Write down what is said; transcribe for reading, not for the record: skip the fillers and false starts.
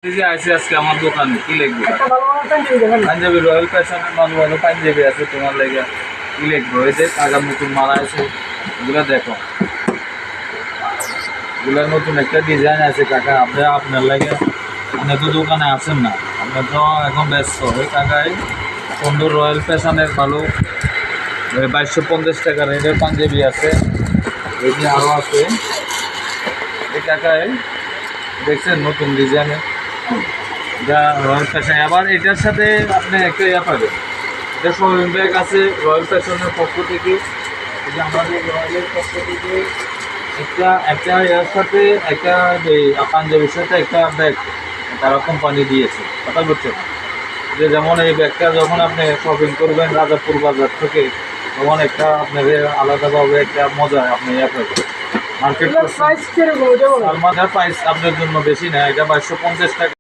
এই যে আসি আজকে আমার দোকানে কি লিখবো? পাঞ্জাবি রয়্যাল ফ্যাশনের ভালো ভালো পাঞ্জাবি আছে তোমার লেগে। কি লিখবো? এই যে কাগজ নতুন মারা আছে, এগুলো দেখো। এগুলোর নতুন একটা ডিজাইন আছে কাকা। আপনার লাগে আপনি তো দোকানে আছেন না, আপনার তো এখন ব্যস্ত ওই কাকাই সুন্দর রয়্যাল ফ্যাশনের ভালো 2250 টাকা রেটের পাঞ্জাবি আছে। এই যে আরও আছে এই কাকায় দেখছেন নতুন ডিজাইনের, যা রয়্যাল ফ্যাশন। আবার এটার সাথে আপনি একটা ইয়া পাবেন, এটা শপিং ব্যাগ আছে রয়্যাল ফ্যাশনের পক্ষ থেকে। এই যে আমাদের রয়্যালের পক্ষ থেকে একটা ইয়ার সাথে একটা পাঞ্জাবির সাথে একটা ব্যাগ তারা কোম্পানি দিয়েছে। কথা বলছেন যে যেমন এই ব্যাগটা যখন আপনি শপিং করবেন রাজাপুর বাজার থেকে, তখন একটা আপনাকে আলাদাভাবে একটা মজা আপনি ইয়া পাবেন। মার্কেট প্রাইস আপনার জন্য বেশি না, এটা 2250 টাকা।